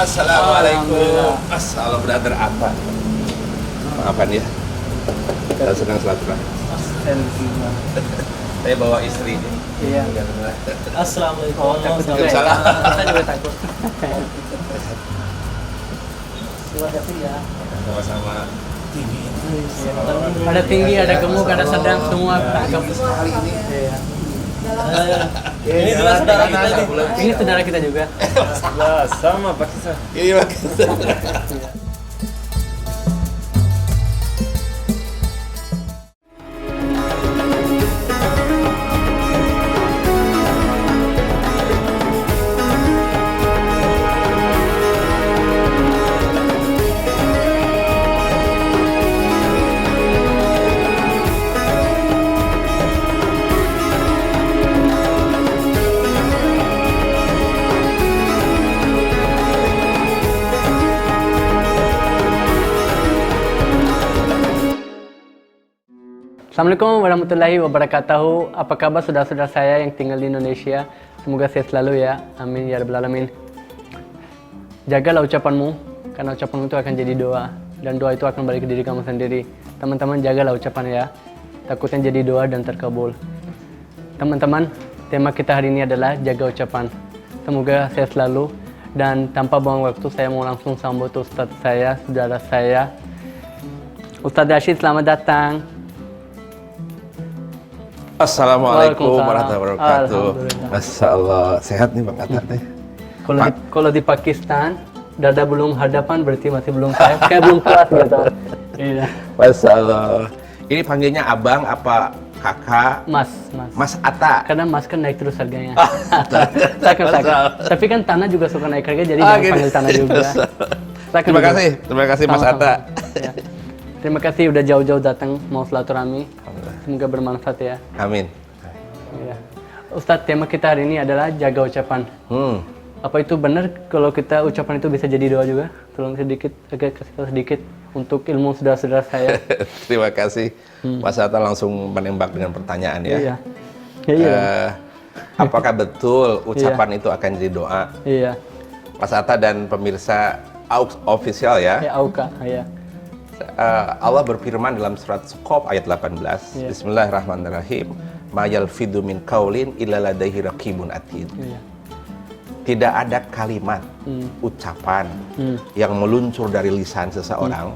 Assalamualaikum. Assalamualaikum brother Atta. Maafkan ya. Saya sedang silaturahmi. Saya bawa istri. Iya. Assalamualaikum. Takut juga. Waalaikumsalam. Saya juga takut. Terima kasih ya. Sama-sama. Ada tinggi, ada gemuk, ada sedang, semua ragam. Iya. Ini adalah saudara kita nih. Ini saudara kita juga. Lah, sama Pak Kisah. Iya, Pak. Assalamualaikum warahmatullahi wabarakatuh. Apa kabar saudara-saudara saya yang tinggal di Indonesia? Semoga sehat selalu ya. Amin ya rabbal alamin. Jagalah ucapanmu, karena ucapanmu itu akan jadi doa, dan doa itu akan balik ke diri kamu sendiri. Teman-teman, jagalah ucapan ya. Takutnya jadi doa dan terkabul. Teman-teman, tema kita hari ini adalah jaga ucapan. Semoga sehat selalu, dan tanpa buang waktu saya mau langsung sambut Ustadz saya, saudara saya, Ustadz Rashid. Selamat datang. Assalamualaikum warahmatullahi wabarakatuh. Alhamdulillah. Masya Allah, sehat nih Bang Atta teh. Kalau di Pakistan dada belum hadapan berarti masih belum kayak belum kelas gitu. Iya. Masya Allah. Ini panggilnya abang apa kakak? Mas. Mas Atta. Kadang mas kan naik terus harganya. Sakan. Tapi kan tanah juga suka naik harga, jadi jangan gitu. panggil tanah juga. Sakan Terima juga. kasih Mas Sama-sama. Atta. Ya. Terima kasih udah jauh-jauh datang mau silaturahmi. Semoga bermanfaat ya. Amin. Ya. Ustadz, tema kita hari ini adalah jaga ucapan. Apa itu benar kalau kita ucapan itu bisa jadi doa juga? Tolong sedikit, agak kasih tahu sedikit untuk ilmu saudara-saudara saya. Terima kasih. Mas Atta langsung menembak dengan pertanyaan ya. Iya. Iya. Apakah betul ucapan itu akan jadi doa? Iya. Mas Atta dan pemirsa AUX Official ya. Ya, Auka. Iya. Allah berfirman dalam surat Qaf ayat 18. Iya. Bismillahirrahmanirrahim. Ma yalfidhu min qaulin illa ladaihi raqibun atid. Iya. Tidak ada kalimat ucapan yang meluncur dari lisan seseorang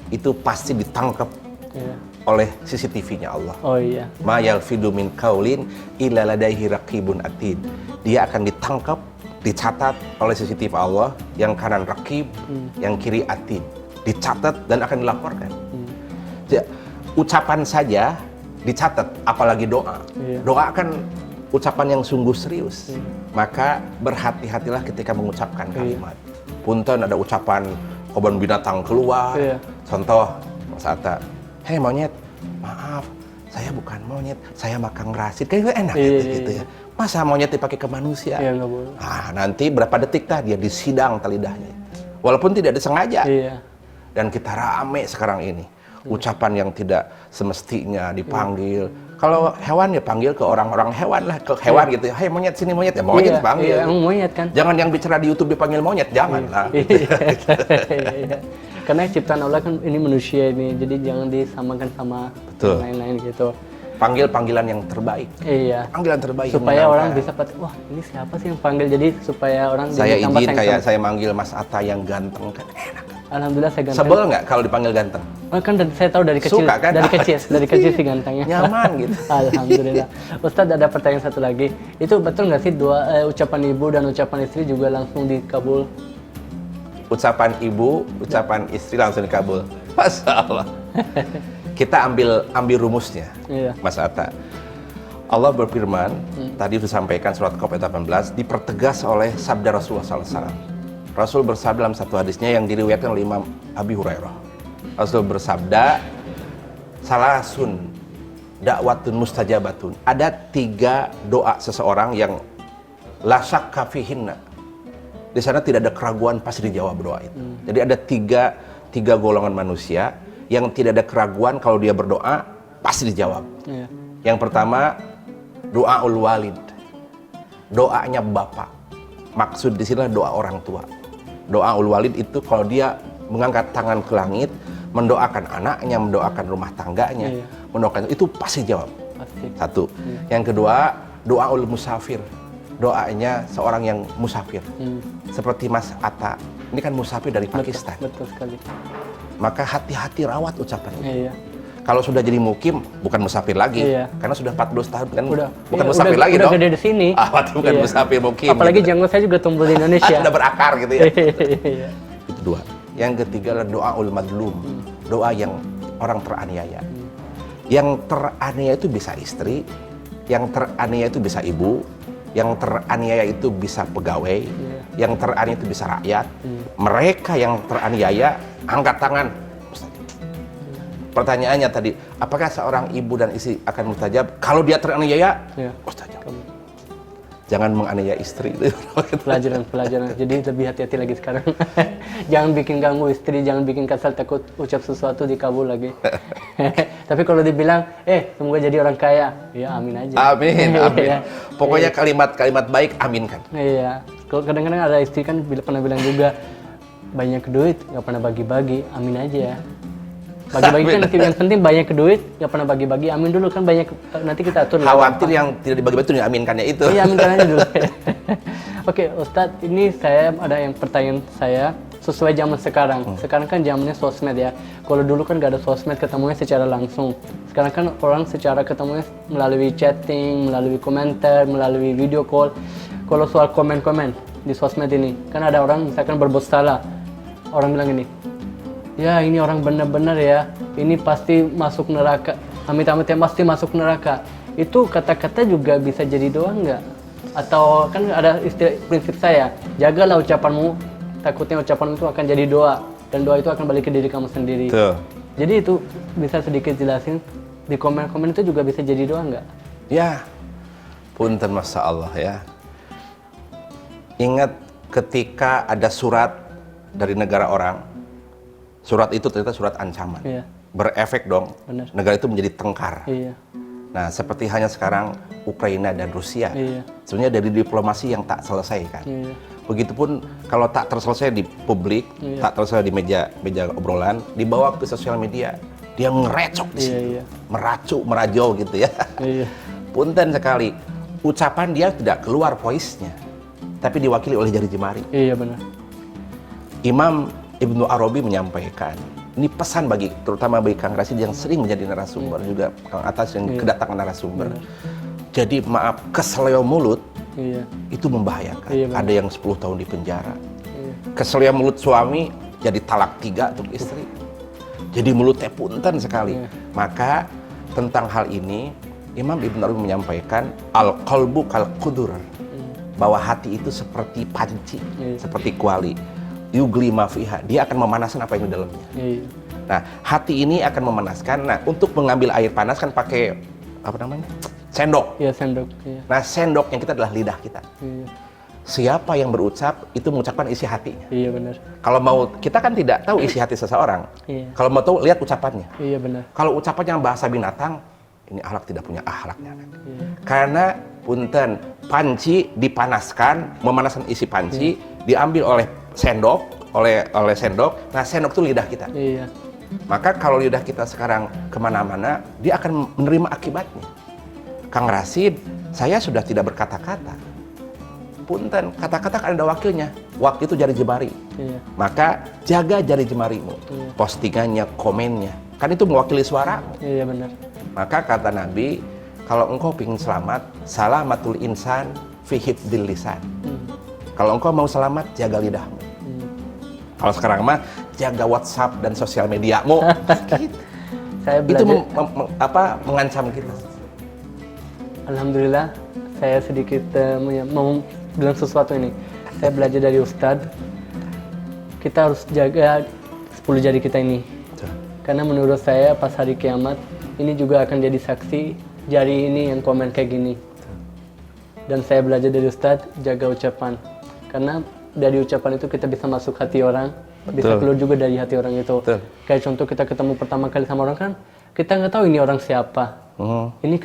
itu pasti ditangkap Iya. oleh CCTV-nya Allah. Oh iya. Ma yalfidhu min qaulin illa ladaihi raqibun atid. Dia akan ditangkap, dicatat oleh CCTV Allah, yang kanan raqib, yang kiri atid. Dicatat dan akan dilaporkan. Ya, ucapan saja dicatat, apalagi doa. Iya. Doa kan ucapan yang sungguh serius. Maka berhati-hatilah ketika mengucapkan kalimat. Punten ada ucapan kebun binatang keluar. Iya. Contoh, Mas Atta, hei monyet, maaf, saya bukan monyet, saya makan ngerasit. Kayaknya enak gitu ya. Masa monyet dipakai ke manusia? Iya, nggak boleh. Nah, nanti berapa detik dia disidang lidahnya. Walaupun tidak disengaja. Iya. Dan kita rame sekarang ini. Ucapan yang tidak semestinya dipanggil. Kalau hewan ya panggil ke orang-orang hewan lah. Ke hewan gitu ya. Hei monyet, sini monyet. Ya monyet dipanggil. Iya, monyet kan. Jangan yang bicara di YouTube dipanggil monyet. Jangan lah. Iya. Karena ciptaan Allah kan ini manusia ini. Jadi jangan disamakan sama Betul. lain-lain gitu. Panggil panggilan yang terbaik. Iya. Panggilan terbaik. Supaya yang orang menyenangkan. bisa wah ini siapa sih yang panggil, jadi supaya orang Saya jadi tambah izin sayang kayak sama- saya manggil Mas Atta yang ganteng kan enak. Alhamdulillah saya ganteng. Sebel nggak kalau dipanggil ganteng? Oh, kan saya tahu dari kecil. Suka kan? Dari kecil sih gantengnya. Nyaman gitu. Alhamdulillah. Ustadz, ada pertanyaan satu lagi. Itu betul nggak sih ucapan ibu dan ucapan istri juga langsung dikabul? Ucapan ibu, ucapan istri langsung dikabul. Masya Allah. Kita ambil rumusnya, Iya. Mas Atta. Allah berfirman, tadi disampaikan surat Qaf ayat 18, dipertegas oleh sabda Rasulullah SAW. Rasul bersabda dalam satu hadisnya yang diriwayatkan oleh Imam Abi Hurairah. Rasul bersabda, salasun dakwatun mustajabatun. Ada 3 doa seseorang yang la syakka fihinna. Di sana tidak ada keraguan, pasti dijawab doa itu. Jadi ada tiga golongan manusia yang tidak ada keraguan kalau dia berdoa pasti dijawab. Iya. Yang pertama, doaul walid. Doanya bapak. Maksud di sini doa orang tua. Doa ul walid itu kalau dia mengangkat tangan ke langit, mendoakan anaknya, mendoakan rumah tangganya, Iya. mendoakan itu pasti jawab. Pasti. Satu. Yang kedua, doa ul musafir. Doanya seorang yang musafir. Seperti Mas Atta. Ini kan musafir dari Pakistan. Betul sekali. Maka hati-hati rawat ucapannya. Iya. Kalau sudah jadi mukim, bukan musafir lagi. Iya. Karena sudah 14 tahun kan Udah. bukan Iya, musafir lagi udah dong. gede di sini. Berarti bukan Iya. musafir mukim. Apalagi gitu. janggut saya juga tumbuh di Indonesia. Sudah berakar gitu ya. Iya. Itu dua. Yang ketiga adalah doa ul madlum. Doa yang orang teraniaya. Yang teraniaya itu bisa istri, yang teraniaya itu bisa ibu, yang teraniaya itu bisa pegawai, yang teraniaya itu bisa rakyat. Mereka yang teraniaya angkat tangan. Mustajab. Pertanyaannya tadi, apakah seorang ibu dan istri akan mustajab? Kalau dia teraniaya, Iya. mustajab. Jangan menganiaya istri. Pelajaran. Jadi lebih hati-hati lagi sekarang. Jangan bikin ganggu istri, jangan bikin kesal, takut ucap sesuatu dikabul lagi. Tapi kalau dibilang, semoga jadi orang kaya, ya amin aja. Amin, amin. Iya. Pokoknya kalimat-kalimat baik aminkan. Iya. Kalau kadang-kadang ada istri kan pernah bilang juga, banyak duit, nggak pernah bagi-bagi, amin aja ya. Bagi-bagi kan yang penting banyak duit, nggak pernah bagi-bagi, amin dulu kan banyak, nanti kita atur. Khawatir yang tidak dibagi-bagi itu diaminkannya itu. Iya, aminkan aja dulu. Oke, Ustadz, ini saya ada yang pertanyaan saya sesuai zaman sekarang. Sekarang kan zamannya sosmed ya. Kalau dulu kan nggak ada sosmed, ketemunya secara langsung. Sekarang kan orang secara ketemunya melalui chatting, melalui komentar, melalui video call. Kalau soal komen-komen di sosmed ini, kan ada orang misalkan berbuat salah. Orang bilang gini, ya ini orang benar-benar ya, ini pasti masuk neraka. Amit-amit ya pasti masuk neraka. Itu kata-kata juga bisa jadi doa nggak? Atau kan ada istilah prinsip saya, jagalah ucapanmu, takutnya ucapanmu itu akan jadi doa. Dan doa itu akan balik ke diri kamu sendiri. Tuh. Jadi itu bisa sedikit jelasin, di komen-komen itu juga bisa jadi doa nggak? Ya, punten Masya Allah ya. Ingat ketika ada surat dari negara orang, surat itu ternyata surat ancaman. Iya. Berefek dong, Benar. negara itu menjadi tengkar. Iya. Nah, seperti hanya sekarang Ukraina dan Rusia, Iya. sebenarnya dari diplomasi yang tak selesai kan. Iya. Begitupun kalau tak terselesai di publik, Iya. tak terselesai di meja obrolan, dibawa ke sosial media, dia ngerecok di Iya, situ, iya. merajau gitu ya. Iya. Punten sekali, ucapan dia tidak keluar voice-nya, tapi diwakili oleh jari jemari. Iya benar. Imam Ibnu Arabi menyampaikan, ini pesan bagi, terutama bagi Kang Rasid yang sering menjadi narasumber, juga Kang Atas yang kedatangan narasumber. Jadi maaf, keseleo mulut Iya. itu membahayakan. Iya, benar. Ada yang 10 tahun di penjara. Iya. Keseleo mulut suami jadi talak 3 untuk istri. Jadi mulutnya punten sekali. Iya. Maka tentang hal ini Imam Ibnu Arabi menyampaikan al-qalbu kal-qudur. Bahwa hati itu seperti panci, Iya. seperti kuali. Yugli ma fiha, dia akan memanaskan apa yang di dalamnya. Iya. Nah, hati ini akan memanaskan. Nah, untuk mengambil air panas kan pakai apa namanya? Sendok. Iya sendok. Iya. Nah, sendok yang kita adalah lidah kita. Iya. Siapa yang berucap itu mengucapkan isi hatinya. Iya benar. Kalau mau, kita kan tidak tahu isi hati seseorang. Iya. Kalau mau tahu, lihat ucapannya. Iya benar. Kalau ucapannya bahasa binatang, ini akhlak tidak punya akhlaknya. Iya. Karena punten, panci dipanaskan, memanaskan isi panci, diambil oleh sendok, oleh sendok. Nah, sendok itu lidah kita. Iya. Maka kalau lidah kita sekarang kemana-mana, dia akan menerima akibatnya. Kang Rasid, saya sudah tidak berkata-kata. Punten, kata-kata kan ada wakilnya. Wakil itu jari jemari. Iya. Maka jaga jari jemarimu. Iya. Postingannya, komennya. Kan itu mewakili suaramu. Iya benar. Maka kata Nabi, kalau engkau ingin selamat, salamatul insan fi hifdzil lisan. Kalau engkau mau selamat, jaga lidahmu. Kalau sekarang mah, jaga WhatsApp dan sosial mediamu. Gitu. Saya Itu belajar. mengancam kita. Alhamdulillah, saya sedikit mau bilang sesuatu ini. Saya belajar dari Ustadz. Kita harus jaga 10 jari kita ini. Karena menurut saya pas hari kiamat, ini juga akan jadi saksi jari ini yang komen kayak gini. Dan saya belajar dari Ustadz, jaga ucapan. Karena dari ucapan itu kita bisa masuk hati orang, bisa Betul. keluar juga dari hati orang itu. Betul. Kayak contoh kita ketemu pertama kali sama orang kan, kita nggak tahu ini orang siapa. Ini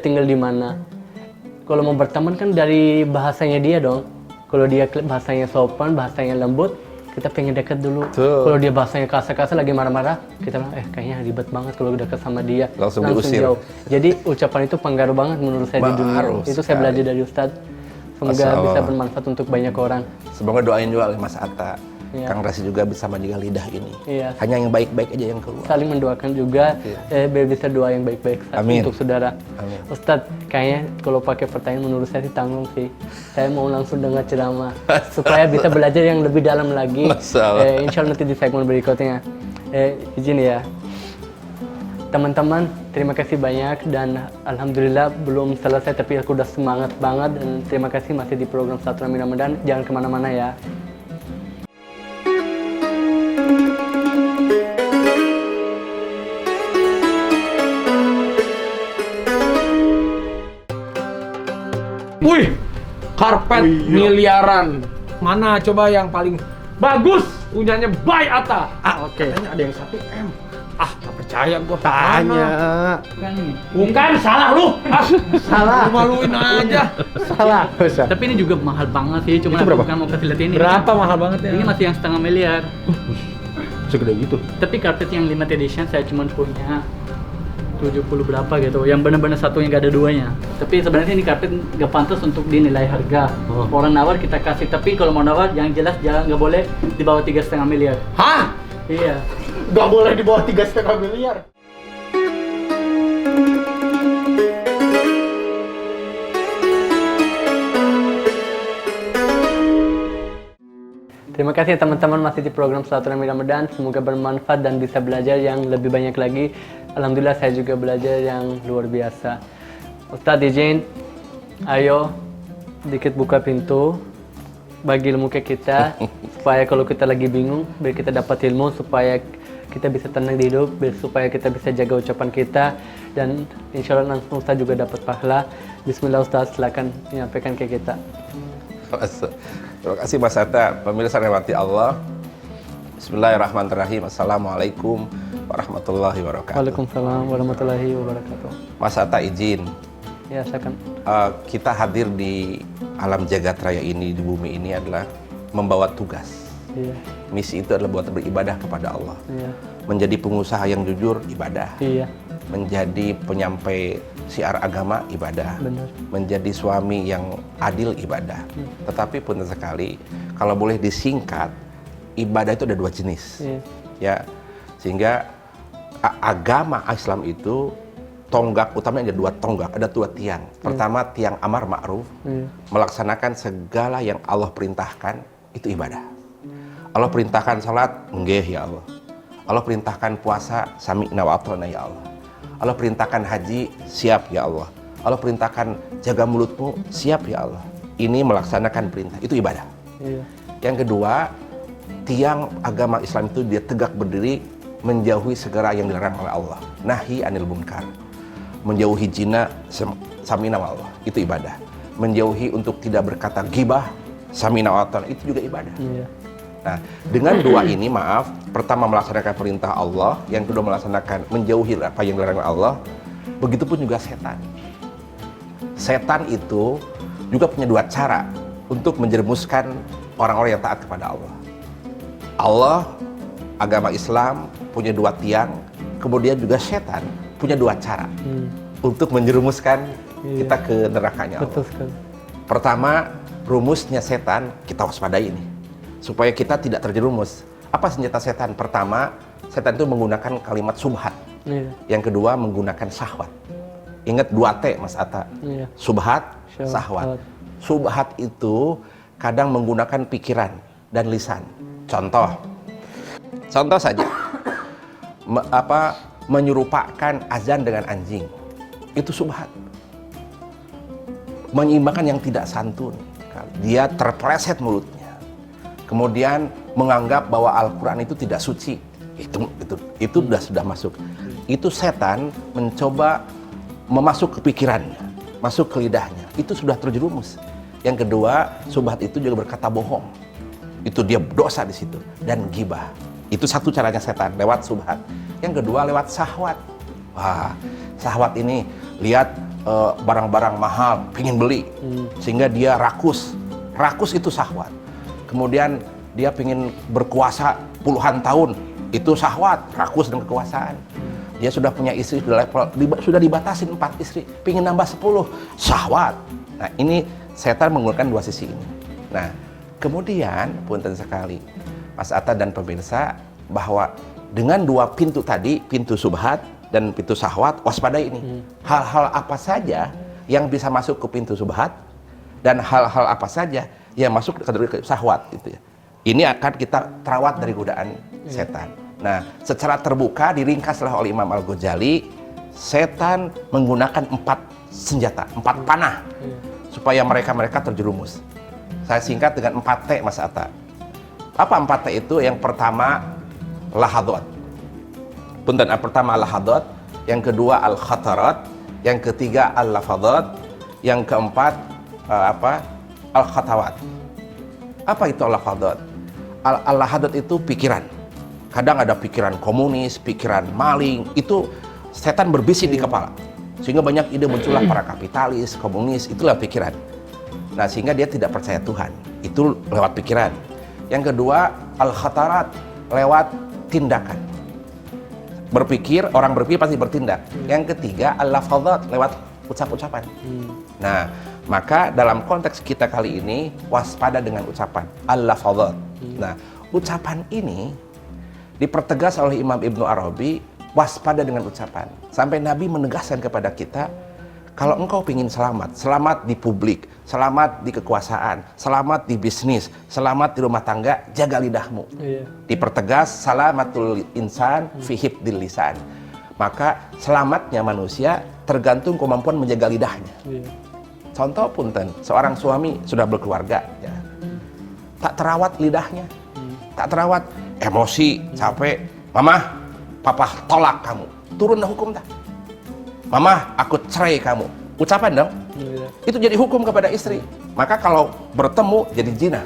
tinggal di mana. Kalau mau berteman kan dari bahasanya dia dong. Kalau dia bahasanya sopan, bahasanya lembut, kita pengen deket dulu. Betul. Kalau dia bahasanya kasar-kasar lagi marah-marah, kita bilang kayaknya ribet banget kalau deket sama dia. Langsung diusir. jauh. Jadi ucapan itu pengaruh banget menurut saya di dunia. Pengaruh Itu saya sekali. belajar dari Ustadz. Semoga Masya Allah. bisa bermanfaat untuk banyak orang. Semoga doain juga oleh Mas Atta. Iya. Kang Rasi juga bisa menjaga lidah ini. Iya. Hanya yang baik-baik aja yang keluar. Saling mendoakan juga, biar bisa doa yang baik-baik Amin. untuk saudara. Amin. Ustadz, kayaknya kalau pakai pertanyaan menurut saya sih tanggung sih. Saya mau langsung dengar ceramah supaya bisa belajar yang lebih dalam lagi. Masya Allah. Insya Allah nanti di segmen berikutnya. Izin ya. Teman-teman, terima kasih banyak dan alhamdulillah belum selesai tapi aku udah semangat banget dan terima kasih masih di program Silaturahmi Ramadan. Jangan kemana-mana ya. Wih, karpet miliaran. Mana coba yang paling bagus punyanya Bay Atta? Oke. Katanya ada yang 1 M. Gak percaya gua. Tanya. Bukan, salah lu. Salah. Lu maluin aja. Salah. Tapi ini juga mahal banget sih, cuma Itu berapa? bukan mau kasih lihat ini. Berapa mahal banget ya? Ini masih yang 1,5 miliar. segede gitu. Tapi karpet yang limited edition saya cuma punya 70 berapa gitu, yang benar-benar satu yang gak ada duanya. Tapi sebenarnya ini karpet gak pantas untuk dinilai harga. Orang nawar kita kasih, tapi kalau mau nawar yang jelas jangan nggak boleh di bawah 3,5 miliar. Hah? Iya. Gak boleh di bawah 3,5 miliar. Terima kasih teman-teman masih di program Silaturahmi Ramadan. Semoga bermanfaat dan bisa belajar yang lebih banyak lagi. Alhamdulillah saya juga belajar yang luar biasa. Ustadz izin, ayo dikit buka pintu, bagi ilmu ke kita supaya kalau kita lagi bingung, biar kita dapat ilmu supaya kita bisa tenang di hidup, biar supaya kita bisa jaga ucapan kita dan insya Allah langsung Ustadz juga dapat pahala. Bismillah Ustadz, silakan menyampaikan ke kita. Terima kasih Mas Atta. Pemirsa rahmati Allah. Bismillahirrahmanirrahim. Assalamualaikum warahmatullahi wabarakatuh. Waalaikumsalam warahmatullahi wabarakatuh. Mas Atta izin, Ya, silakan. kita hadir di alam jagat raya ini, di bumi ini adalah membawa tugas. Iya, Misi itu adalah buat beribadah kepada Allah. iya, Menjadi pengusaha yang jujur, ibadah. iya, Menjadi penyampai syiar agama, ibadah. benar. Menjadi suami yang adil, ibadah. Tetapi pun sekali, kalau boleh disingkat, ibadah itu ada dua jenis. Iya, Ya, sehingga agama Islam itu tonggak utamanya ada dua tonggak, ada dua tiang. Pertama tiang amar ma'ruf, iya, melaksanakan segala yang Allah perintahkan, itu ibadah. Allah perintahkan salat, nggih ya Allah. Allah perintahkan puasa, sami'na wa ata'na ya Allah. Allah perintahkan haji, siap ya Allah. Allah perintahkan jaga mulutmu, siap ya Allah. Ini melaksanakan perintah, itu ibadah. iya, Yang kedua, tiang agama Islam itu dia tegak berdiri menjauhi segala yang dilarang oleh Allah. Nahi anil munkar. Menjauhi zina, samina wa Allah. Itu ibadah. Menjauhi untuk tidak berkata gibah, samina wa ta'ala, itu juga ibadah. iya, Nah, dengan dua ini, maaf, pertama melaksanakan perintah Allah, yang kedua melaksanakan menjauhi apa yang dilarang oleh Allah, begitupun juga setan. Setan itu juga punya dua cara untuk menjerumuskan orang-orang yang taat kepada Allah. Allah, agama Islam punya dua tiang, kemudian juga setan punya dua cara untuk menjerumuskan kita ke nerakanya Allah. betul sekali. Pertama, rumusnya setan kita waspadai ini, supaya kita tidak terjerumus. Apa senjata setan? Pertama, setan itu menggunakan kalimat subhat. Iya, Yang kedua, menggunakan syahwat. Ingat 2T, Mas Atta. iya, Subhat, Syahwat. syahwat. Subhat itu kadang menggunakan pikiran dan lisan. Contoh saja, menyerupakan azan dengan anjing. Itu subhat. Menyeimbangkan yang tidak santun. Dia terpleset mulutnya. Kemudian menganggap bahwa Al-Quran itu tidak suci. Itu sudah masuk. Itu setan mencoba memasuk ke pikirannya, masuk ke lidahnya. Itu sudah terjerumus. Yang kedua, subhat itu juga berkata bohong. Itu dia dosa di situ. Dan gibah. Itu satu caranya setan, lewat subhat. Yang kedua, lewat syahwat. Wah, syahwat ini lihat barang-barang mahal, pingin beli. Sehingga dia rakus. Rakus itu syahwat. Kemudian dia ingin berkuasa puluhan tahun, itu syahwat, rakus dengan kekuasaan. Dia sudah punya istri, sudah dibatasin 4 istri, ingin nambah 10, syahwat. Nah, ini setan menggunakan 2 sisi ini. Nah, kemudian punten sekali Mas Atta dan pemirsa, bahwa dengan 2 pintu tadi, pintu subhat dan pintu syahwat, waspadai ini. Hal-hal apa saja yang bisa masuk ke pintu subhat dan hal-hal apa saja yang masuk ke syahwat gitu ya. Ini akan kita terawat dari godaan setan. Nah, secara terbuka diringkaslah oleh Imam Al-Ghazali, setan menggunakan 4 senjata, 4 panah supaya mereka terjerumus. Saya singkat dengan 4T, Mas Atta. Apa 4T itu? Yang pertama, lahadot. Punten, yang pertama lahadot, yang kedua al-khatarat, yang ketiga al-lafadot, yang keempat al-khatawat. Apa itu al-lafadot? Al-lahadot itu pikiran. Kadang ada pikiran komunis, pikiran maling, itu setan berbisik di kepala. Sehingga banyak ide muncullah para kapitalis, komunis, itulah pikiran. Nah, sehingga dia tidak percaya Tuhan. Itu lewat pikiran. Yang kedua, al-khatarat, lewat tindakan. Orang berpikir pasti bertindak. Yang ketiga, al-lafadhat, lewat ucap-ucapan. Nah, maka dalam konteks kita kali ini, waspada dengan ucapan, al-lafadhat. Nah, ucapan ini dipertegas oleh Imam Ibnu Arabi, waspada dengan ucapan. Sampai Nabi menegaskan kepada kita, kalau engkau ingin selamat di publik, selamat di kekuasaan, selamat di bisnis, selamat di rumah tangga, jaga lidahmu. Dipertegas, salamatul insan fi hifdzil lisan. Maka selamatnya manusia tergantung kemampuan menjaga lidahnya. Contoh punten, seorang suami sudah berkeluarga, ya, tak terawat lidahnya, tak terawat, emosi, capek, mama, papa tolak kamu, turun dah hukum dah. Mama, aku cerai kamu. Ucapan dong. Itu jadi hukum kepada istri. Maka kalau bertemu jadi zina.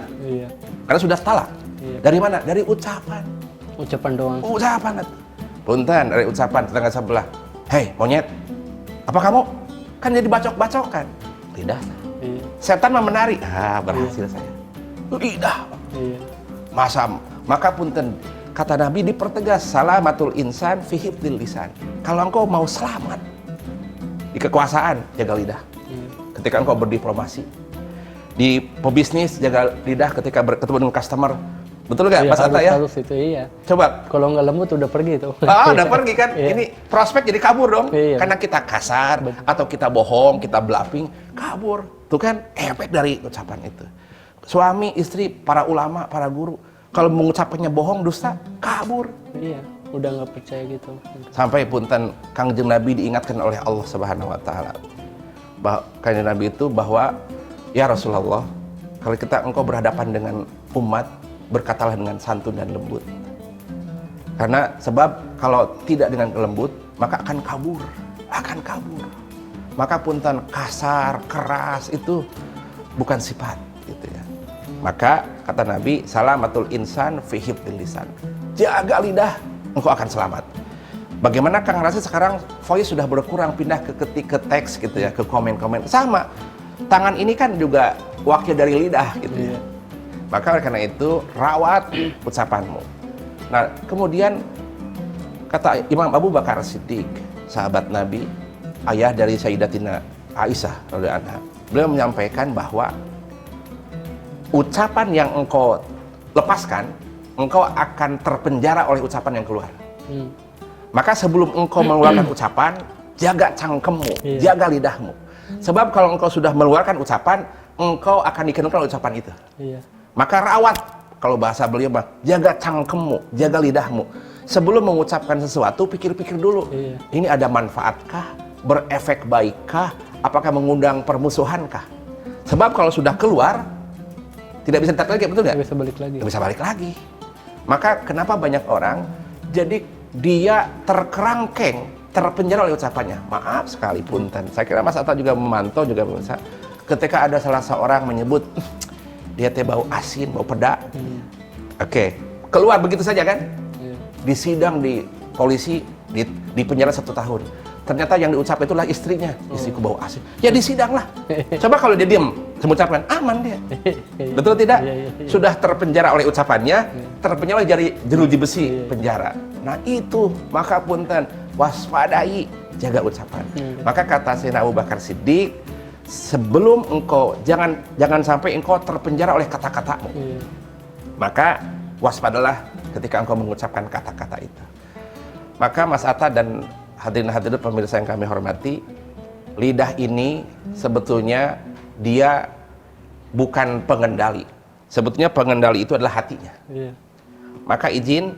Karena sudah talak. Dari mana? Dari ucapan. Ucapan doang. Ucapan. Punten, dari ucapan tetangga sebelah. Hei, monyet. Apa kamu? Kan jadi bacok-bacokan. Lidah. Setan mah menari. Berhasil saya. Lidah. Maka punten, kata Nabi dipertegas, salamatul insan fi hifdzil lisan. Kalau engkau mau selamat di kekuasaan, jaga lidah. Ketika engkau berdiplomasi, di pebisnis, jaga lidah ketika bertemu dengan customer. Betul nggak, Mas Atta ya? Harus itu, iya. Coba. Kalau nggak lembut udah pergi tuh. Udah pergi kan? Ini prospek jadi kabur dong. Iya. Karena kita kasar, atau kita bohong, kita bluffing, kabur. Tuh kan efek dari ucapan itu. Suami, istri, para ulama, para guru, kalau mengucapkannya bohong, dusta, kabur. Iya, udah nggak percaya gitu. Sampai punten Kangjeng Nabi diingatkan oleh Allah Subhanahu wa taala. Kanjeng Nabi itu bahwa, ya Rasulullah, kalau engkau berhadapan dengan umat, berkatalah dengan santun dan lembut. Karena sebab kalau tidak dengan lembut, maka akan kabur. Maka punten kasar, keras itu bukan sifat gitu ya. Maka kata Nabi, salamatul insan fi hifdzil lisan. Jaga lidah, engkau akan selamat. Bagaimana Kang Rasid sekarang voice sudah berkurang, pindah ke teks gitu ya, ke komen-komen. Sama. Tangan ini kan juga wakil dari lidah gitu ya. Maka karena itu rawat ucapanmu. Nah, kemudian kata Imam Abu Bakar Siddiq, sahabat Nabi, ayah dari Sayyidatina Aisyah radhiyallahu anha. Beliau menyampaikan bahwa ucapan yang engkau lepaskan, engkau akan terpenjara oleh ucapan yang keluar. Maka sebelum engkau mengeluarkan ucapan, jaga cangkemmu, jaga lidahmu. Sebab kalau engkau sudah mengeluarkan ucapan, engkau akan dikenakan ucapan itu. Maka rawat, kalau bahasa beliau mah, jaga cangkemmu, jaga lidahmu. Sebelum mengucapkan sesuatu, pikir-pikir dulu. Ini ada manfaatkah? Berefek baikkah? Apakah mengundang permusuhankah? Sebab kalau sudah keluar, tidak bisa ditarik lagi, betul nggak? Tidak bisa balik lagi. Maka kenapa banyak orang, jadi dia terkerangkeng, terpenjara oleh ucapannya. Maaf sekali punten. Saya kira Mas Atta juga memantau juga pemirsa. Ketika ada salah seorang menyebut, dia teh bau asin, bau peda. Oke, keluar begitu saja kan? Disidang di polisi, di penjara 1 tahun. Ternyata yang diucap itulah istrinya. Istriku bau asin. Ya disidang lah. Coba kalau dia diem, mengucapkan aman dia. Betul tidak? Sudah terpenjara oleh ucapannya, terpenjara oleh jeruji besi penjara. Nah itu, maka punten waspadai, jaga ucapan. Maka kata Sayyidina Abu Bakar Siddiq, sebelum engkau jangan sampai engkau terpenjara oleh kata-katamu. Maka waspadalah ketika engkau mengucapkan kata-kata itu. Maka Mas Atta dan hadirin pemirsa yang kami hormati, lidah ini sebetulnya dia bukan pengendali. Sebetulnya pengendali itu adalah hatinya. Maka izin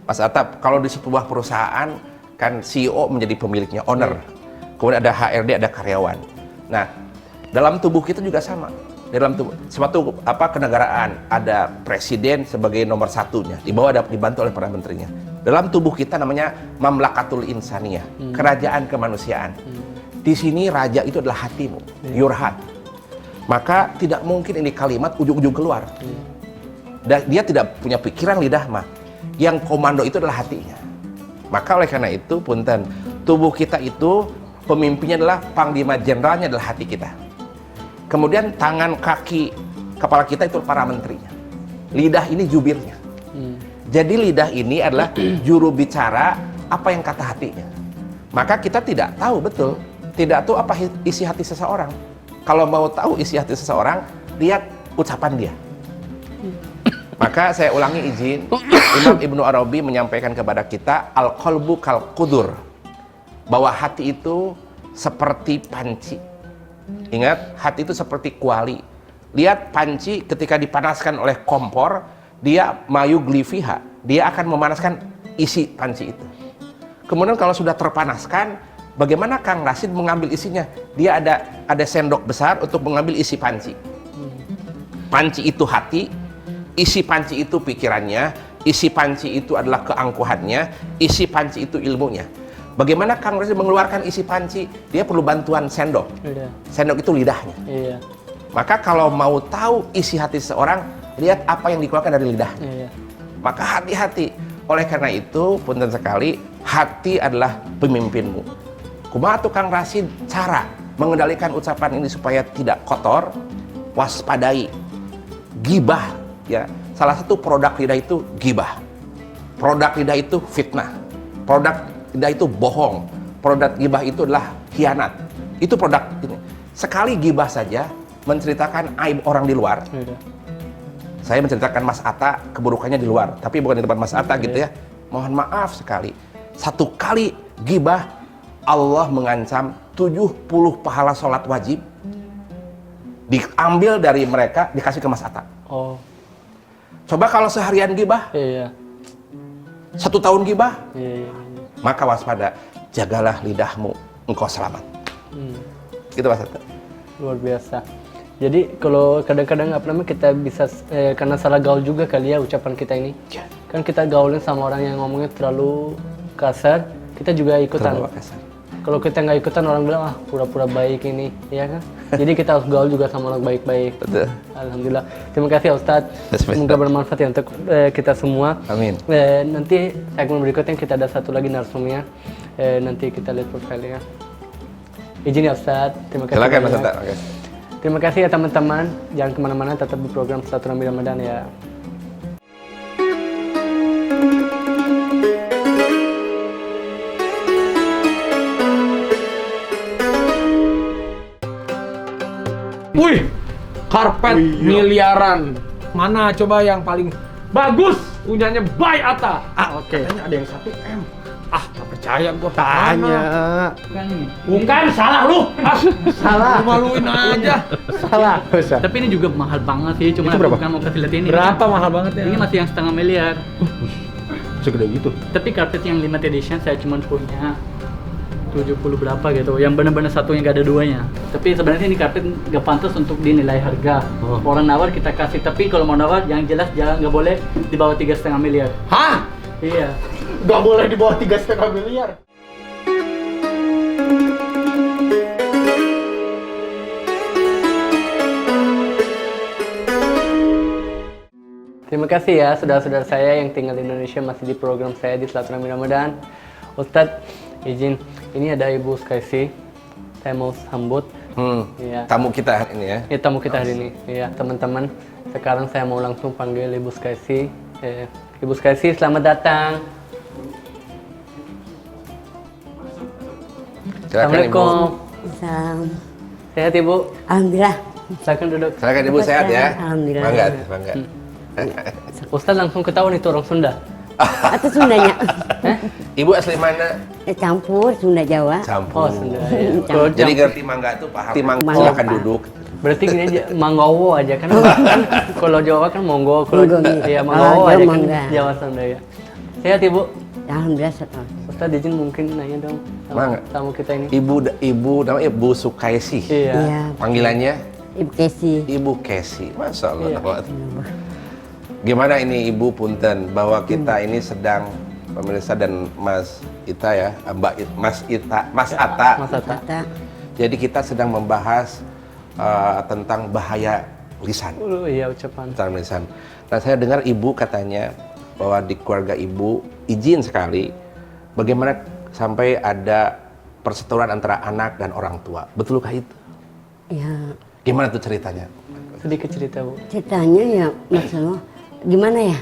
Mas Atta, kalau di sebuah perusahaan kan CEO menjadi pemiliknya, owner. Kemudian ada HRD, ada karyawan. Nah, dalam tubuh kita juga sama. Dalam tubuh suatu kenegaraan ada presiden sebagai nomor satunya, di bawah dibantu oleh para menterinya. Dalam tubuh kita namanya mamlakatul insaniyah, kerajaan kemanusiaan. Di sini raja itu adalah hatimu, your heart. Maka tidak mungkin ini kalimat ujung-ujung keluar. Dan dia tidak punya pikiran lidah mah. Yang komando itu adalah hatinya. Maka oleh karena itu punten, tubuh kita itu pemimpinnya adalah panglima jenderalnya adalah hati kita. Kemudian tangan, kaki, kepala kita itu para menterinya. Lidah ini jubirnya. Jadi lidah ini adalah juru bicara apa yang kata hatinya. Maka kita tidak tahu betul, tidak tahu apa isi hati seseorang. Kalau mau tahu isi hati seseorang, lihat ucapan dia. Maka saya ulangi izin, Imam Ibnu Arabi menyampaikan kepada kita al-qalbu kal qudur, bahwa hati itu seperti panci. Ingat, hati itu seperti kuali. Lihat panci ketika dipanaskan oleh kompor, dia mayuglifiha, dia akan memanaskan isi panci itu. Kemudian kalau sudah terpanaskan, bagaimana Kang Rashid mengambil isinya? Dia ada sendok besar untuk mengambil isi panci. Panci itu hati, isi panci itu pikirannya, isi panci itu adalah keangkuhannya, isi panci itu ilmunya. Bagaimana Kang Rashid mengeluarkan isi panci? Dia perlu bantuan sendok. Sendok itu lidahnya. Maka kalau mau tahu isi hati seseorang, lihat apa yang dikeluarkan dari lidahnya. Maka hati-hati. Oleh karena itu, punten sekali, hati adalah pemimpinmu. Kumaha tuh Kang Rashid cara mengendalikan ucapan ini supaya tidak kotor? Waspadai. Gibah, ya. Salah satu produk lidah itu gibah. Produk lidah itu fitnah. Produk lidah itu bohong. Produk gibah itu adalah khianat. Itu produk ini. Sekali gibah saja menceritakan aib orang di luar. Saya menceritakan Mas Atta keburukannya di luar, tapi bukan di tempat Mas Atta gitu ya. Mohon maaf sekali. Satu kali gibah, Allah mengancam 70 pahala sholat wajib diambil dari mereka, dikasih ke Mas Atta. Coba kalau seharian gibah, 1 tahun gibah, maka waspada, jagalah lidahmu, engkau selamat. Gitu Mas Atta. Luar biasa. Jadi kalau kadang-kadang kita bisa karena salah gaul juga kali ya ucapan kita ini. Kan kita gaulin sama orang yang ngomongnya terlalu kasar, kita juga ikutan. Kalau kita nggak ikutan, orang bilang pura-pura baik ini, ya kan? Jadi kita harus gaul juga sama orang baik-baik. Betul. Alhamdulillah. Terima kasih Ustadz. Semoga bermanfaat ya untuk kita semua. Amin. Nanti segmen berikutnya kita ada satu lagi narsumnya. Nanti kita lihat profilnya. Izin ya Ustadz. Terima kasih. Silakan Mas Atta. Okay. Terima kasih ya teman-teman. Jangan kemana-mana, tetap di program Silaturahmi Ramadan ya. Wih, karpet miliaran. Mana coba yang paling bagus? Punyanya Bay Atta. Oke. Katanya ada yang 1 M. Tak percaya gua. Tanya. Bukan, salah lu. Salah. Lu maluin aja. Salah. Tapi ini juga mahal banget sih, cuma aku bukan mau kasih lihat ini. Berapa mahal banget ya? Ini masih yang 1,5 miliar. Segede gitu. Tapi karpet yang limited edition saya cuma punya 70 berapa gitu, yang benar-benar satunya gak ada duanya. Tapi sebenarnya ini karpet gak pantas untuk dinilai harga. Orang nawar kita kasih, tapi kalau mau nawar yang jelas jangan, gak boleh di bawah 3,5 miliar. Hah? Iya. Gak boleh di bawah 3,5 miliar. Terima kasih ya saudara-saudara saya yang tinggal di Indonesia masih di program saya di Silaturahmi Ramadan. Ustadz, izin, ini ada Ibu Skaisi. Saya mau sambut. Iya. Tamu kita ini ya. Ya, tamu kita hari ini. Iya, teman-teman. Sekarang saya mau langsung panggil Ibu Skaisi. Ibu Skaisi, selamat datang. Silakan Ibu. Assalamualaikum. Salam. Sehat Ibu? Alhamdulillah. Silakan duduk. Silakan Ibu sehat ya. Alhamdulillah. Bangga, bangga. Ustaz langsung ketahuan itu orang Sunda. Atau Sundanya? Ibu asli mana? Campur Sunda Jawa. Campur. Oh, Sunda. Ya. Kalau Jadi jam- ngerti mangga itu paham. Mangga. Mangga, Silakan Pak. duduk. berarti gini aja, manggowo aja kan. Kalau Jawa kan monggo, kalau Monggo, gitu. ya Oh, manggowo Jawa aja kan mangga. Jawa Sunda ya. Sehat Ibu? Alhamdulillah sehat. Ustaz izin mungkin nanya dong sama Mangga. tamu kita ini. Ibu namanya Ibu Sukaisi. Iya. Iya. Panggilannya Ibu Kesi. Ibu Kesi. Masya Allah. Iya. Gimana ini Ibu punten bahwa kita ini sedang pemirsa dan Mas Ita ya, Mas Atta. Mas Atta. Kata Jadi kita sedang membahas tentang bahaya lisan. Iya ucapan. Tentang lisan. Nah saya dengar Ibu katanya bahwa di keluarga Ibu izin sekali bagaimana sampai ada perseteruan antara anak dan orang tua. Betulkah itu? ya Gimana tuh ceritanya? Sedikit cerita Bu. ceritanya ya masalah gimana ya?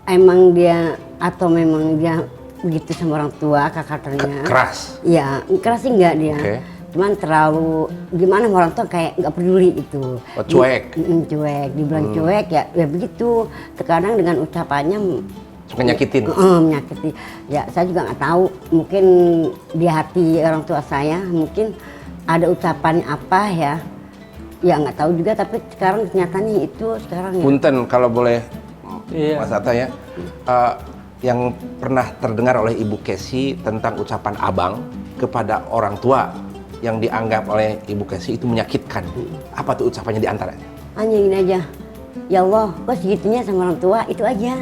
Emang dia atau memang dia begitu sama orang tua kakaknya? Keras. Ya keras sih enggak dia. Oke. Cuman terlalu gimana sama orang tua kayak nggak peduli itu. Oh, cuek. Cuek, dibilang cuek ya begitu. Terkadang dengan ucapannya Suka nyakitin. menyakiti. Ya saya juga nggak tahu. Mungkin di hati orang tua saya mungkin ada ucapan apa ya. Ya nggak tahu juga. Tapi sekarang kenyataannya itu sekarang ya. Punten kalau boleh Iya. Mas Atta ya. Yang pernah terdengar oleh Ibu Kesi tentang ucapan abang kepada orang tua yang dianggap oleh Ibu Kesi itu menyakitkan. Apa tuh ucapannya di antaranya? Hanya gini aja. Ya Allah, kok segitunya sama orang tua itu aja.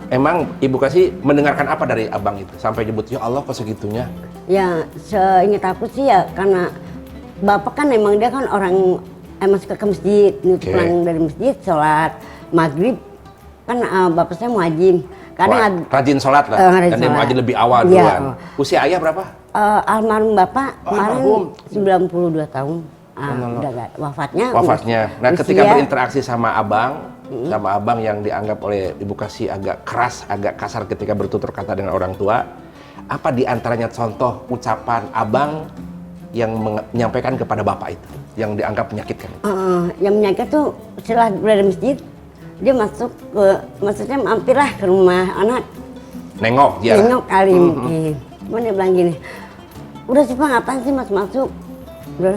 Emang Ibu Kesi mendengarkan apa dari abang itu sampai nyebut ya Allah kok segitunya? Ya seingat aku sih ya karena bapak kan emang dia kan orang emang suka ke masjid, Oke. pulang dari masjid sholat maghrib kan bapak saya muadzin. Wah, Kadang rajin sholat lah. rajin Dan dia sholat. aja lebih awal Iya. duluan. Usia ayah berapa? almarhum bapak Oh, kemarin almarhum. 92 tahun. Udah gak, wafatnya. Wafatnya. Nah, usia- ketika berinteraksi sama abang yang dianggap oleh Ibu Kesi agak keras, agak kasar ketika bertutur kata dengan orang tua, apa di antaranya contoh ucapan abang yang menyampaikan kepada bapak itu yang dianggap menyakitkan? yang menyangka tuh setelah dari masjid dia masuk ke maksudnya mampirlah ke rumah anak Nengok dia. nengok kali mungkin. Cuman dia bilang gini, udah sih Pak ngapain sih mas masuk? Udah,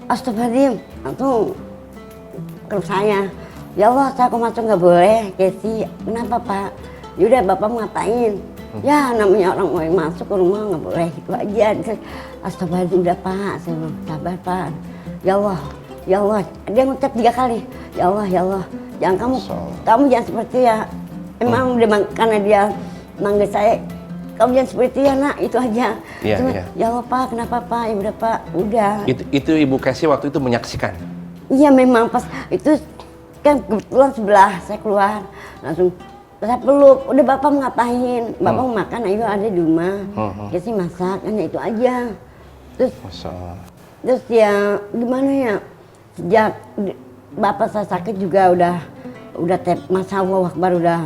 astagfirullahaladzim, langsung ke saya. Ya Allah, saya kok masuk nggak boleh, Kesi. Kenapa Pak? Yaudah bapak mau ngapain? Ya namanya orang mau masuk ke rumah nggak boleh gitu aja. Terus, astagfirullahaladzim udah Pak, saya bilang sabar Pak. Ya Allah, dia ngucap 3 kali. Ya Allah, jangan kamu jangan seperti ya. Emang dia karena dia manggil saya, kamu jangan seperti ya nak, itu aja. Iya, Cuma, iya. ya Allah Pak, kenapa Pak? Ya udah Pak, udah. Itu Ibu Kesi waktu itu menyaksikan. Iya memang pas itu kan kebetulan sebelah saya keluar langsung saya peluk. Udah bapak mau ngapain? Bapak mau makan, ayo ada di rumah. Ya sih masak, hanya itu aja. Masya Allah. Terus ya gimana ya? Sejak bapak saya sakit juga udah masa Allah Akbar udah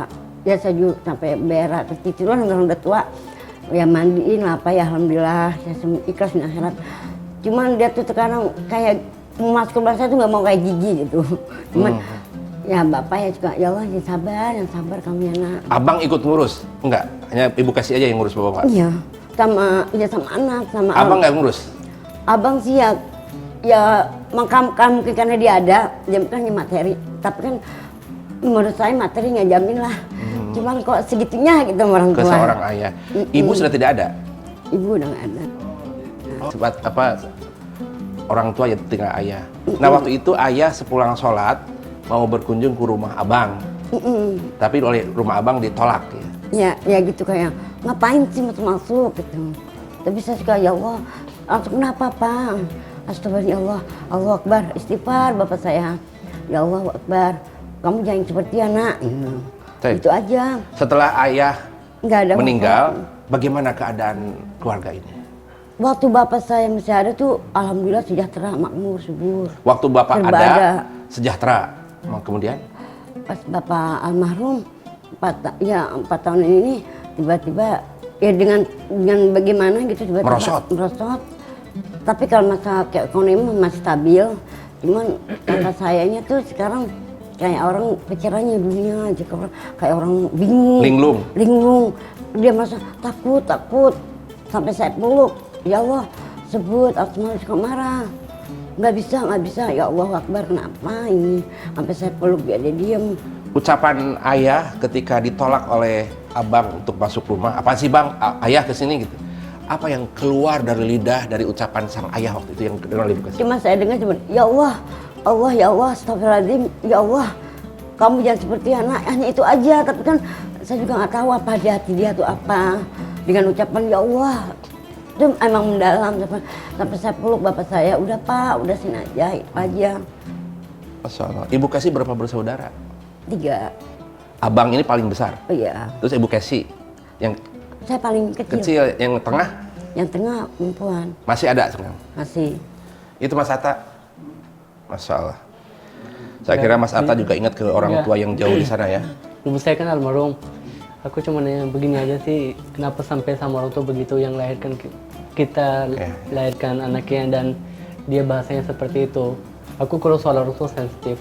ya saya juga sampai berak terus titiran udah tua. Ya mandiin lah apa ya alhamdulillah saya ikhlas di akhirat. Cuman dia tuh sekarang kayak mau masuk ke bahasa tuh nggak mau kayak gigi gitu. Cuman ya bapak ya juga ya Allah yang sabar kamu ya nak. Abang ikut ngurus? Enggak, hanya Ibu Kesi aja yang ngurus bapak. Iya sama anak sama Abang nggak ngurus? Abang sih ya mungkin karena dia ada, dia bukan materi. Tapi kan menurut saya materi nggak jamin lah. Cuman kok segitunya gitu sama orang Ke tua. seorang ayah. Ibu sudah tidak ada? Ibu udah nggak ada. Sebab apa orang tua ya tinggal ayah. Nah waktu itu ayah sepulang sholat mau berkunjung ke rumah abang. Tapi oleh rumah abang ditolak ya. Ya gitu kayak ngapain sih masuk gitu. Tapi saya suka ya Allah, langsung kenapa Pak? Astagfirullah, Allah Akbar, istighfar bapak saya. Ya Allah Akbar, kamu jangan seperti anak. Baik. Itu aja. Setelah ayah Nggak ada meninggal, masalah. bagaimana keadaan keluarga ini? Waktu bapak saya masih ada tuh, alhamdulillah sejahtera, makmur, subur. Waktu Bapak Serba ada, sejahtera. Kemudian? Pas bapak almarhum, 4 tahun ini tiba-tiba ya dengan bagaimana gitu tiba-tiba merosot. Tapi kalau masalah ekonomi masih stabil, cuman kakak sayanya tuh sekarang kayak orang pikirannya dunia aja, kayak orang bingung, linglung. Dia merasa takut sampai saya peluk, ya Allah sebut Asmaul suka marah, nggak bisa, ya Allah Akbar, kenapa ini, sampai saya peluk dia diem. Ucapan ayah ketika ditolak oleh abang untuk masuk rumah, apa sih bang, ayah kesini gitu, apa yang keluar dari lidah dari ucapan sang ayah waktu itu yang dengar Ibu Kasih? Cuma saya dengar ya Allah, ya Allah, astagfirullahaladzim, ya Allah, kamu jangan seperti anak, hanya itu aja. Tapi kan saya juga nggak tahu apa di hati dia tuh apa. Dengan ucapan ya Allah, itu emang mendalam. Sampai saya peluk bapak saya, udah Pak, udah sini aja, itu aja. Masya Allah. Ibu Kasih berapa bersaudara? 3. Abang ini paling besar. Oh iya. Terus Ibu Kasih yang Saya paling kecil, yang tengah Yang tengah perempuan. masih ada sekarang. Masih. Itu Mas Atta. Masya Allah. Saya kira Mas Atta juga ingat ke orang tua yang jauh di sana ya. Ibu saya kan almarhum. Aku cuma nanya begini aja sih, kenapa sampai sama orang tua begitu yang lahirkan kita, lahirkan anaknya dan dia bahasanya seperti itu. Aku kalau soal orang tua sensitif,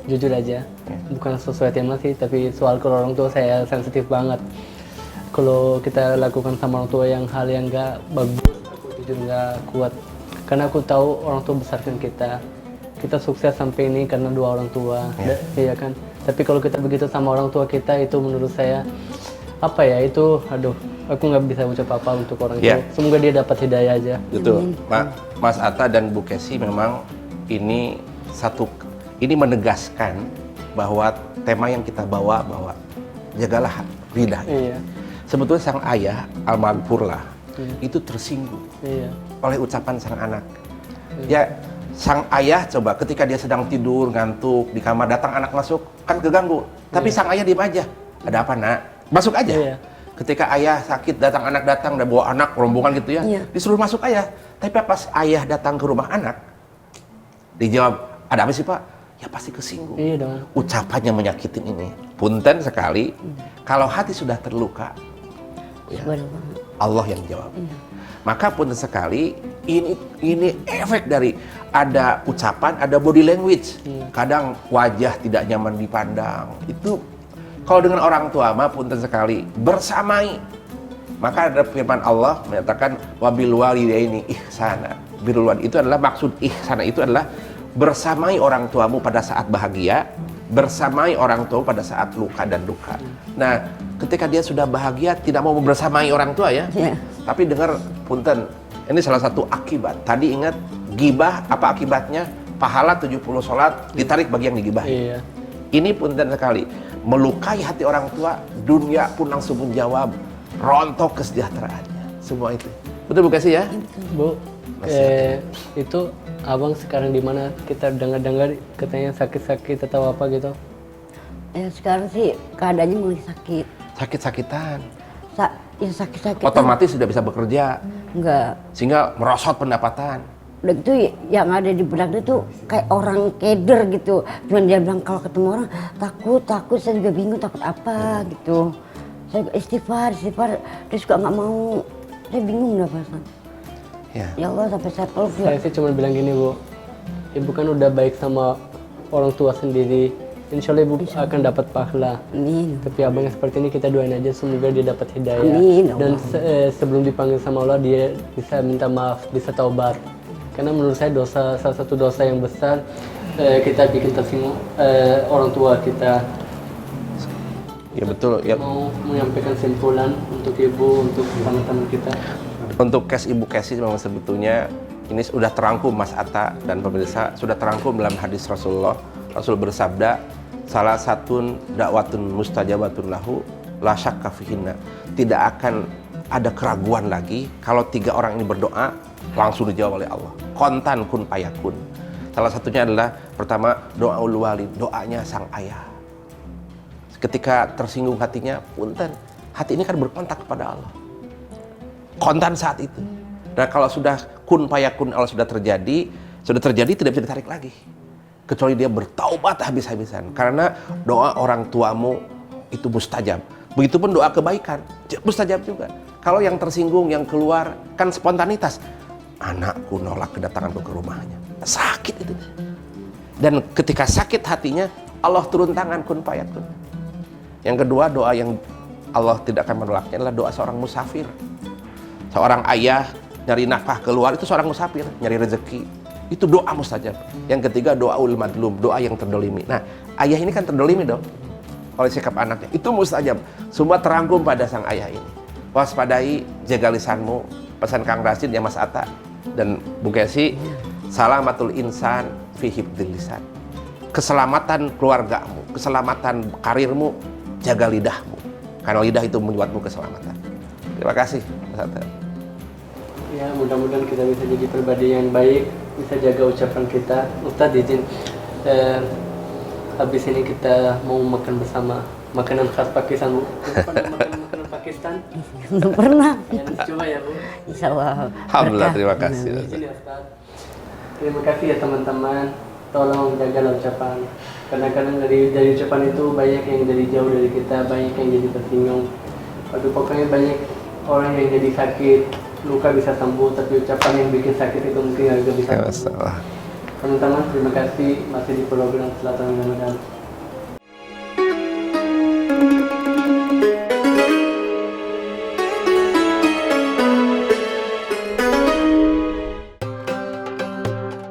jujur aja. Bukan sesuai tema sih, tapi soal kalau orang tua saya sensitif banget. Kalau kita lakukan sama orang tua yang hal yang nggak bagus, aku jujur nggak kuat. Karena aku tahu orang tua besarkan kita. Kita sukses sampai ini karena 2 orang tua, iya kan. Tapi kalau kita begitu sama orang tua kita, itu menurut saya apa ya, itu aduh, aku nggak bisa ucap apa untuk orang itu. Semoga dia dapat hidayah aja. Betul. Mas Atta dan Bu Kasih memang ini menegaskan bahwa tema yang kita bawa bahwa jagalah lidah. Iya. Sebetulnya sang ayah almarhumlah itu tersinggung oleh ucapan sang anak. Ya, sang ayah coba ketika dia sedang tidur ngantuk di kamar, datang anak masuk kan keganggu. Tapi sang ayah diem aja. Ada apa nak? Masuk aja. Ketika ayah sakit, datang anak datang dan bawa anak rombongan gitu ya, disuruh masuk ayah. Tapi pas ayah datang ke rumah anak, dijawab, ada apa sih Pak? Ya pasti kesinggung. Iya dong. Ucapannya menyakitin ini. Punten sekali, kalau hati sudah terluka, ya, Allah yang jawab. Maka punten sekali, ini efek dari ada ucapan, ada body language. Kadang wajah tidak nyaman dipandang. Itu kalau dengan orang tua mah punten sekali bersamai. Maka ada firman Allah menyatakan wabil walidaini ihsana. Birrul walidain itu adalah maksud ihsana itu adalah bersamai orang tuamu pada saat bahagia, bersamai orang tua pada saat luka dan duka. Nah, ketika dia sudah bahagia tidak mau bersamai orang tua ya. Tapi dengar punten, ini salah satu akibat. Tadi ingat gibah apa akibatnya? Pahala 70 sholat ditarik bagi yang digibahi. Ini punten sekali. Melukai hati orang tua, dunia pun langsung menjawab, rontok kesejahteraannya. Semua itu. Betul Bu Kasih ya? Bu, itu abang sekarang di mana? Kita dengar-dengar katanya sakit-sakit atau apa gitu? Ya sekarang sih keadaannya mulai sakit. Sakit-sakitan. Ya sakit-sakitan. Otomatis sudah bisa bekerja. Enggak. Sehingga merosot pendapatan. Udah gitu yang ada di benak dia tuh kayak orang keder gitu. Cuman dia bilang kalau ketemu orang takut, saya juga bingung takut apa gitu. Saya istighfar, dia juga nggak mau. Saya bingung dah pasan. Ya Allah sampai saya peluk dia. Saya sih cuma bilang gini Bu, Ibu kan udah baik sama orang tua sendiri. Insya Allah Ibu akan dapat pahala. Amin. Tapi abang yang seperti ini kita doain aja semoga dia dapat hidayah. Amin. Dan sebelum dipanggil sama Allah dia bisa minta maaf, bisa taubat. Karena menurut saya salah satu dosa yang besar kita bikin tersinggung orang tua kita. Ya betul. Ya. Mau menyampaikan simpulan untuk Ibu, untuk teman-teman kita. Untuk case Ibu Kasih memang sebetulnya ini sudah terangkum Mas Atta dan pemirsa, sudah terangkum dalam hadis Rasulullah. Rasul bersabda, salah satu dakwatun mustajabatun lahu la syakka fihinna. Tidak akan ada keraguan lagi kalau 3 orang ini berdoa langsung dijawab oleh Allah. Kontan kun payakun. Salah satunya adalah pertama doaul walid, doanya sang ayah. Ketika tersinggung hatinya, punten, hati ini kan berkontak kepada Allah. Kontan saat itu. Nah kalau sudah kun fayakun Allah sudah terjadi tidak bisa ditarik lagi. Kecuali dia bertaubat habis-habisan. Karena doa orang tuamu itu mustajab. Begitupun doa kebaikan, mustajab juga. Kalau yang tersinggung, yang keluar, kan spontanitas. Anakku nolak kedatanganku ke rumahnya. Sakit itu. Dan ketika sakit hatinya, Allah turun tangan kun fayakun. Yang kedua, doa yang Allah tidak akan menolaknya adalah doa seorang musafir. Seorang ayah nyari nafkah keluar, itu seorang musafir, nyari rezeki. Itu doa mustajab. Yang ketiga, doa ul madlum, doa yang terdolimi. Nah, ayah ini kan terdolimi dong oleh sikap anaknya. Itu mustajab. Semua terangkum pada sang ayah ini. Waspadai, jaga lisanmu. Pesan Kang Rasid ya Mas Atta dan Bu Kesi, salamatul insan fi hifdzil lisan. Keselamatan keluargamu, keselamatan karirmu, jaga lidahmu. Karena lidah itu membuatmu keselamatan. Terima kasih Mas Atta. Ya, mudah-mudahan kita bisa jadi pribadi yang baik, bisa jaga ucapan kita. Ustadz izin, habis ini kita mau makan bersama makanan khas Pakistan, Bu. Pernah makan makanan Pakistan? Belum pernah. Ya, coba ya, Bu. Insya Allah. Alhamdulillah, terima kasih. Izin ya, Ustadz. Terima kasih ya teman-teman. Tolong jagalah ucapan. Karena kadang dari ucapan itu banyak yang dari jauh dari kita, banyak yang jadi tersinggung. Waduh, pokoknya banyak orang yang jadi sakit. Luka bisa sembuh, tapi ucapan yang bikin sakit itu mungkin nggak bisa. Ya, masalah. Teman-teman, terima kasih masih di program Selatan Ramadan.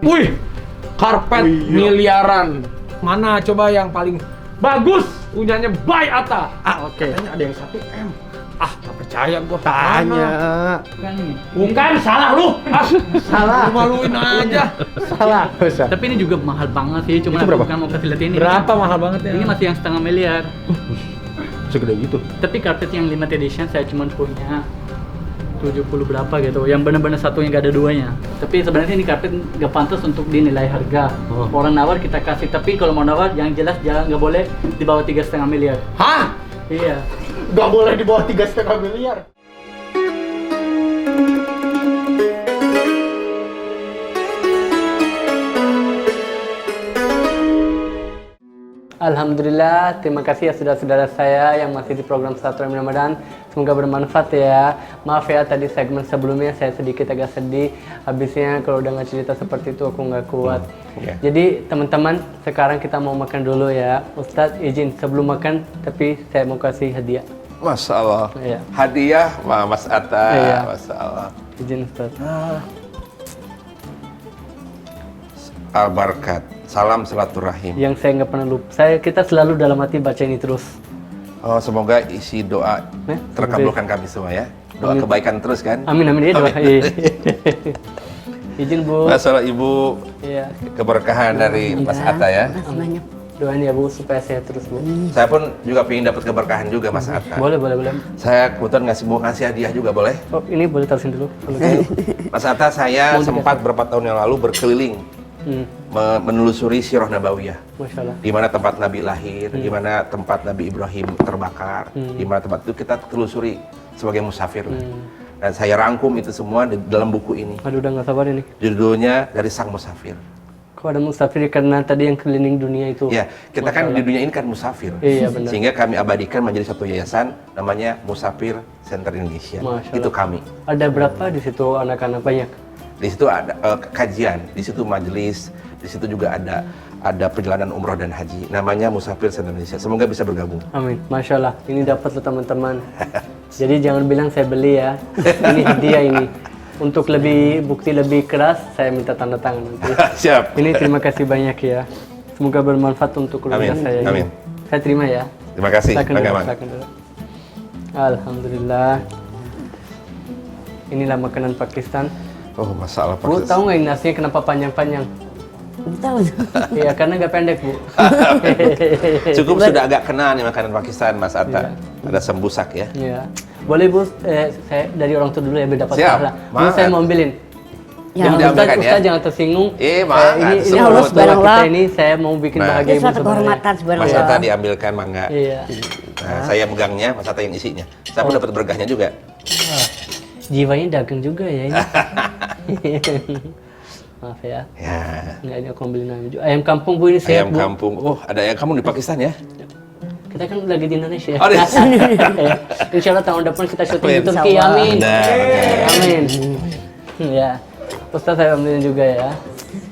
Wih, karpet miliaran. Mana coba yang paling bagus? Punyanya Bay Atta. Katanya ada yang 1 M. Tak percaya gua. Bukan ini. Bukan, salah lu. Salah. Lu maluin aja. Salah. Tapi ini juga mahal banget sih, cuma aku bukan mau kasih lihat ini. Berapa mahal banget ya? Ini masih yang 1,5 miliar. Segede gitu. Tapi karpet yang limited edition saya cuma punya 70 berapa gitu, yang benar-benar satunya gak ada duanya. Tapi sebenarnya ini karpet gak pantas untuk dinilai harga. Orang nawar kita kasih, tapi kalau mau nawar yang jelas jangan nggak boleh di bawah 3,5 miliar. Hah? Iya. Gak boleh di bawah 3,5 miliar. Alhamdulillah, terima kasih ya saudara-saudara saya yang masih di program Selatan Ramadan. Semoga bermanfaat ya. Maaf ya tadi segmen sebelumnya saya sedikit agak sedih. Habisnya kalau udah cerita seperti itu aku nggak kuat. Jadi teman-teman, sekarang kita mau makan dulu ya. Ustadz izin sebelum makan, tapi saya mau kasih hadiah. Masya Allah. Iya. Hadiah Mas Atta. Iya. Masya Allah. Izin Ustadz. Al-Barkat. Salam silaturahim. Yang saya nggak pernah lupa. Kita selalu dalam hati baca ini terus. Oh, semoga isi doa terkabulkan kami semua ya. Doa Amin. kebaikan terus kan. Amin amin ya doa. Izin Bu. Masalah Ibu Iya. keberkahan dari Mas Atta ya. Makasih banyak. Doain ya Bu supaya sehat terus Bu. Saya pun juga ingin dapat keberkahan juga Mas Atta. Boleh boleh boleh. Saya kebetulan mau ngasih hadiah juga boleh. Oh ini boleh taruhin dulu. Mas Atta, saya sempat beberapa tahun yang lalu berkeliling menelusuri Sirah Nabawiyah. Masya Allah. Di mana tempat Nabi lahir, di mana tempat Nabi Ibrahim terbakar, di mana tempat itu kita telusuri sebagai musafir. Dan saya rangkum itu semua di dalam buku ini. Aduh udah nggak sabar ini. Judulnya Dari Sang Musafir. Kok ada musafir karena tadi yang keliling dunia itu. Ya, kita kan di dunia ini kan musafir. Iya, benar. Sehingga kami abadikan menjadi satu yayasan namanya Musafir Center Indonesia. Masya Itu Allah. kami. Ada berapa di situ anak-anak banyak? Di situ ada kajian, di situ majelis, di situ juga ada perjalanan umroh dan haji. Namanya Musafir Center Indonesia. Semoga bisa bergabung. Amin. Masya Allah. Ini dapat loh teman-teman. Jadi jangan bilang saya beli ya. Ini hadiah ini. Untuk lebih bukti lebih keras, saya minta tanda tangan nanti. Siap. Ini terima kasih banyak ya. Semoga bermanfaat untuk keluarga Amin. saya. Amin. Saya terima ya. Terima kasih. Silakan Bangga, dulu, Bang. silakan dulu. Alhamdulillah. Inilah makanan Pakistan. Oh, masalah Bu, tahu nggak ini nasinya kenapa panjang-panjang? Tahu. Iya, karena nggak pendek, Bu. Cukup sudah agak kena nih makanan Pakistan, Mas Atta. Ada sembusak ya. Iya. Boleh, Bu, saya dari orang tua dulu ya, biar dapat Siap. pahala. Bu, Maaf. saya mau ambilin. Ya, Jangan diambilkan ya. Ustaz jangan tersinggung. Maaf. ini Ya Allah, orang tua subhanallah. kita ini saya mau bikin Nah. bahagia Ini Ibu suatu sebenarnya. kehormatan Mas sebenarnya. Atta diambilkan mangga. Iya. Nah, saya megangnya, Mas Atta yang isinya. Saya pun dapat berkahnya juga. Jiwanya dagang juga ya ini. Maaf ya. Ya. Nggak, ini aku beli ayam juga. Ayam kampung Bu ini sehat Ayam Bu. kampung. Oh, ada ayam kampung di Pakistan ya? Kita kan lagi di Indonesia. Oh, di- Ya. Insya Allah tahun depan kita syuting di Amin. Turki. Amin. Nah, oke. Amin. Ya. Ustaz saya ambilin juga ya.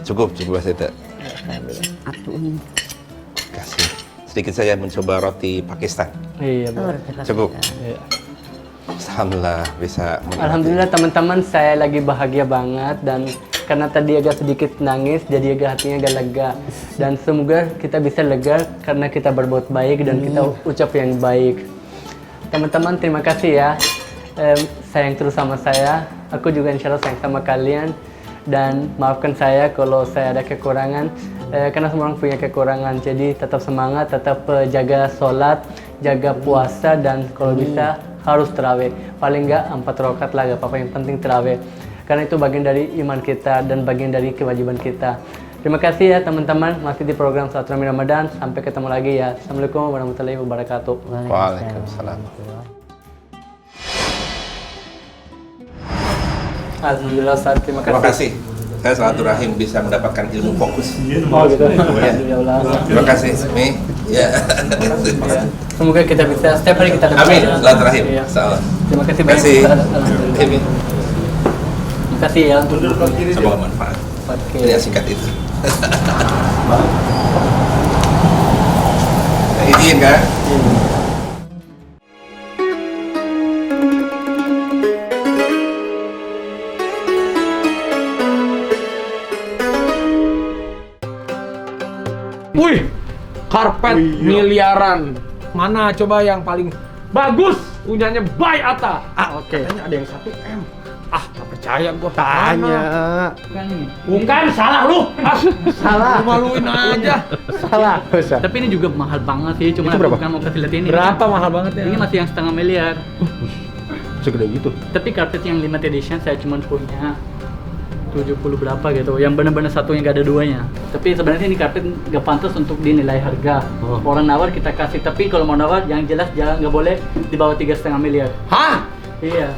Cukup Mas Ita. Atuh. Kasih. Sedikit saya mencoba roti Pakistan. Iya Bu. Cukup. Iya. Alhamdulillah bisa menikmati. Alhamdulillah teman-teman, saya lagi bahagia banget dan karena tadi agak sedikit nangis jadi agak hatinya agak lega, dan semoga kita bisa lega karena kita berbuat baik dan kita ucap yang baik. Teman-teman terima kasih ya, sayang terus sama saya, aku juga insya Allah sayang sama kalian, dan maafkan saya kalau saya ada kekurangan, karena semua orang punya kekurangan, jadi tetap semangat, tetap jaga sholat, jaga puasa, dan kalau bisa harus terawih, paling nggak 4 rakaat lah, gak apa-apa, yang penting terawih, karena itu bagian dari iman kita dan bagian dari kewajiban kita. Terima kasih ya teman-teman, masih di program Silaturahmi Ramadan, sampai ketemu lagi ya. Assalamualaikum warahmatullahi wabarakatuh. Waalaikumsalam. Alhamdulillah Ustaz, terima Terima kasih. kasih. Saya silaturahim bisa mendapatkan ilmu fokus. Oh gitu. Alhamdulillah. Terima kasih, Mi. Ya. Ya. Semoga kita bisa setiap hari kita dapat. Amin. Silaturahim. Iya. Insyaallah. Terima kasih Terima banyak kasih. Ustaz. Alhamdulillah. Amin. Terima kasih ya untuk Semoga manfaat. Oke. Ini yang singkat itu. Izin kan? Wih, karpet miliaran. Mana coba yang paling bagus? Punyanya Bay Atta. Oke. Katanya ada yang 1 M. Tak percaya gua. Tanya. Bukan ini. Bukan, salah lu. Salah. Lu maluin aja. Salah. Tapi ini juga mahal banget sih, cuma Itu aku berapa? bukan mau kasih lihat ini. Berapa mahal banget ya? Ini masih yang 1,5 miliar. Segede gitu. Tapi karpet yang limited edition saya cuma punya 70 berapa gitu, yang benar-benar satu yang gak ada duanya. Tapi sebenarnya ini karpet gak pantas untuk dinilai harga. Orang nawar kita kasih, tapi kalau mau nawar yang jelas jangan, nggak boleh di bawah 3,5 miliar. Hah? Iya.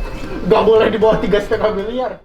Gak boleh di bawah 3,5 miliar.